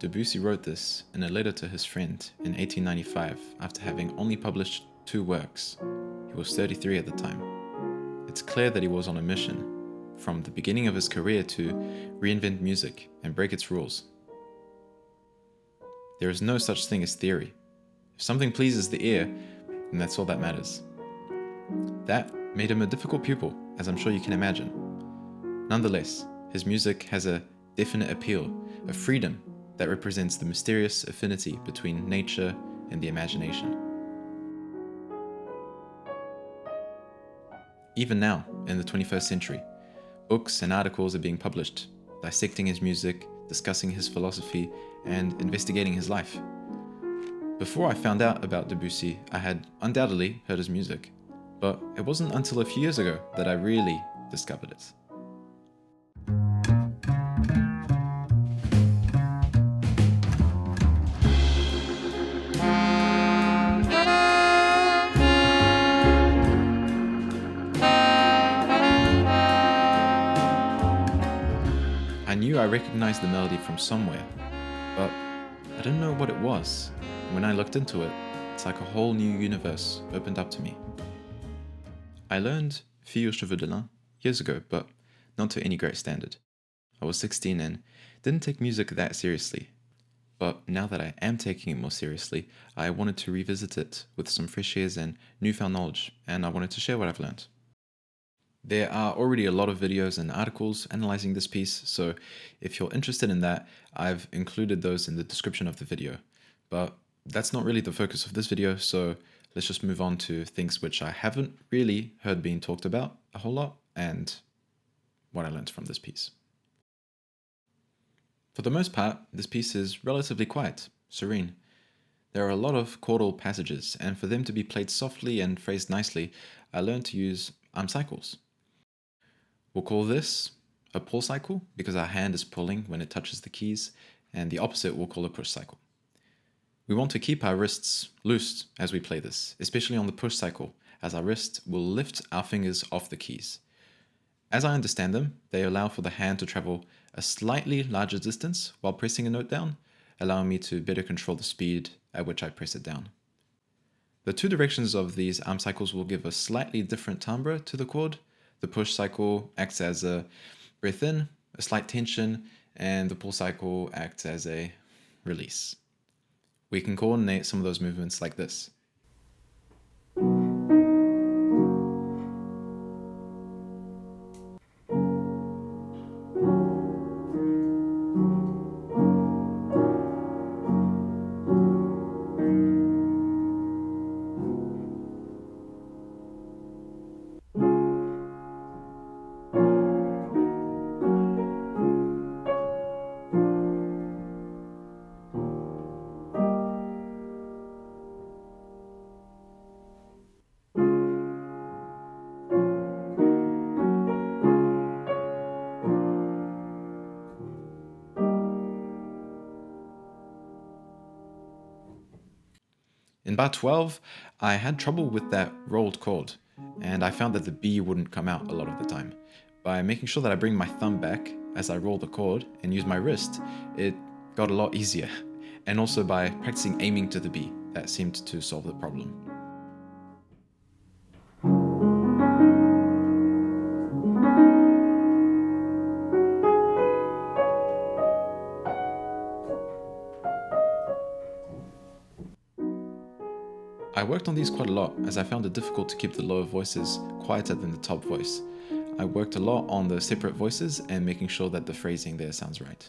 Debussy wrote this in a letter to his friend in 1895 after having only published 2 works. He was 33 at the time. It's clear that he was on a mission, from the beginning of his career to reinvent music and break its rules. There is no such thing as theory. If something pleases the ear, then that's all that matters. That made him a difficult pupil, as I'm sure you can imagine. Nonetheless, his music has a definite appeal, a freedom that represents the mysterious affinity between nature and the imagination. Even now, in the 21st century, books and articles are being published, dissecting his music, discussing his philosophy, and investigating his life. Before I found out about Debussy, I had undoubtedly heard his music, but it wasn't until a few years ago that I really discovered it. I knew I recognized the melody from somewhere, but I didn't know what it was. When I looked into it, it's like a whole new universe opened up to me. I learned Fille aux Cheveux de Lin years ago, but not to any great standard. I was 16 and didn't take music that seriously. But now that I am taking it more seriously, I wanted to revisit it with some fresh ears and newfound knowledge, and I wanted to share what I've learned. There are already a lot of videos and articles analyzing this piece, so if you're interested in that, I've included those in the description of the video. But that's not really the focus of this video, so let's just move on to things which I haven't really heard being talked about a whole lot, and what I learned from this piece. For the most part, this piece is relatively quiet, serene. There are a lot of chordal passages, and for them to be played softly and phrased nicely, I learned to use arm cycles. We'll call this a pull cycle because our hand is pulling when it touches the keys, and the opposite we'll call a push cycle. We want to keep our wrists loose as we play this, especially on the push cycle, as our wrist will lift our fingers off the keys. As I understand them, they allow for the hand to travel a slightly larger distance while pressing a note down, allowing me to better control the speed at which I press it down. The 2 directions of these arm cycles will give a slightly different timbre to the chord. The push cycle acts as a breath in, a slight tension, and the pull cycle acts as a release. We can coordinate some of those movements like this. In bar 12, I had trouble with that rolled chord, and I found that the B wouldn't come out a lot of the time. By making sure that I bring my thumb back as I roll the chord and use my wrist, it got a lot easier. And also by practicing aiming to the B, that seemed to solve the problem. I worked on these quite a lot as I found it difficult to keep the lower voices quieter than the top voice. I worked a lot on the separate voices and making sure that the phrasing there sounds right.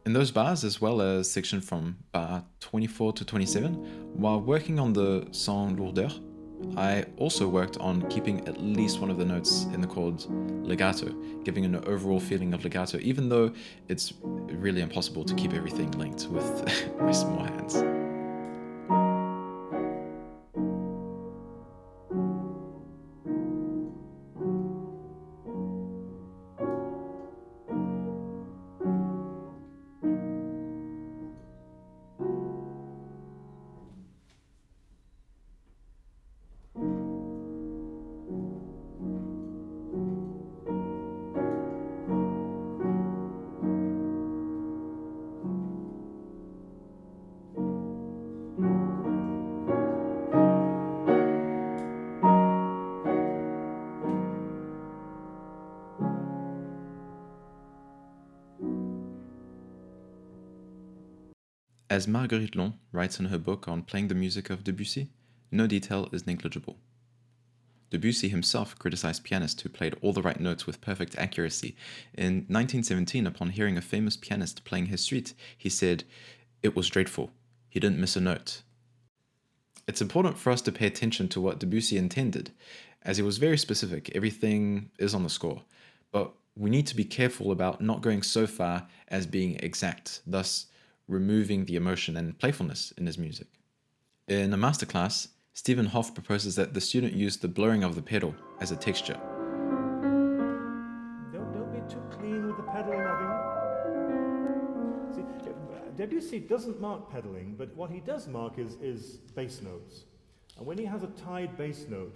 In those bars, as well as section from bar 24 to 27, while working on the sans lourdeur, I also worked on keeping at least one of the notes in the chord legato, giving an overall feeling of legato, even though it's really impossible to keep everything linked with my small hands. As Marguerite Long writes in her book on playing the music of Debussy, no detail is negligible. Debussy himself criticized pianists who played all the right notes with perfect accuracy. In 1917, upon hearing a famous pianist playing his suite, he said, "It was dreadful. He didn't miss a note." It's important for us to pay attention to what Debussy intended, as he was very specific. Everything is on the score. But we need to be careful about not going so far as being exact, thus removing the emotion and playfulness in his music. In a masterclass, Stephen Hoff proposes that the student use the blurring of the pedal as a texture. Don't be too clean with the pedaling, I think. See, Debussy doesn't mark pedaling, but what he does mark is bass notes. And when he has a tied bass note,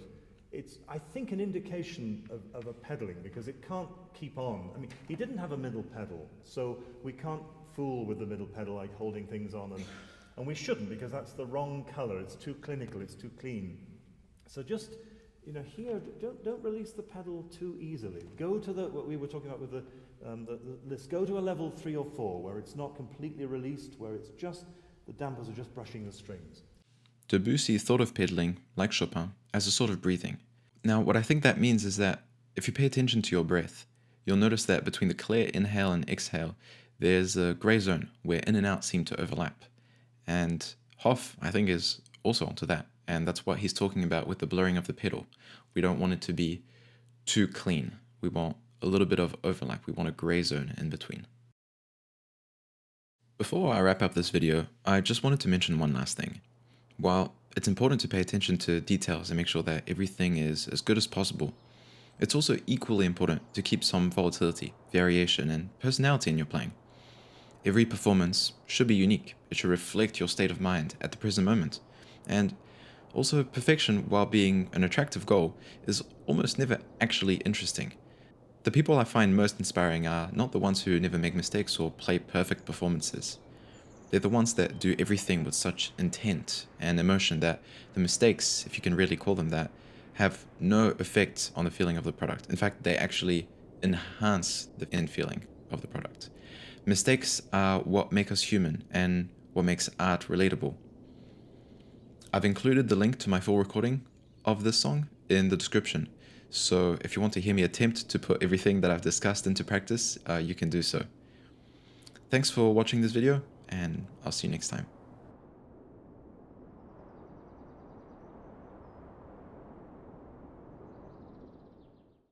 it's, I think, an indication of a pedaling, because it can't keep on. I mean, he didn't have a middle pedal, so we can't fool with the middle pedal, like holding things on, and we shouldn't, because that's the wrong color. It's too clinical, it's too clean. So just, here, don't release the pedal too easily. Go to what we were talking about with the list. Go to a level 3 or 4, where it's not completely released, where it's just, the dampers are just brushing the strings. Debussy thought of pedaling, like Chopin, as a sort of breathing. Now, what I think that means is that if you pay attention to your breath, you'll notice that between the clear inhale and exhale, there's a gray zone where in and out seem to overlap. And Hoff, I think, is also onto that. And that's what he's talking about with the blurring of the pedal. We don't want it to be too clean. We want a little bit of overlap. We want a gray zone in between. Before I wrap up this video, I just wanted to mention one last thing. While it's important to pay attention to details and make sure that everything is as good as possible, it's also equally important to keep some volatility, variation, and personality in your playing. Every performance should be unique. It should reflect your state of mind at the present moment. And also, perfection, while being an attractive goal, is almost never actually interesting. The people I find most inspiring are not the ones who never make mistakes or play perfect performances. They're the ones that do everything with such intent and emotion that the mistakes, if you can really call them that, have no effect on the feeling of the product. In fact, they actually enhance the end feeling of the product. Mistakes are what make us human and what makes art relatable. I've included the link to my full recording of this song in the description, so if you want to hear me attempt to put everything that I've discussed into practice, you can do so. Thanks for watching this video, and I'll see you next time.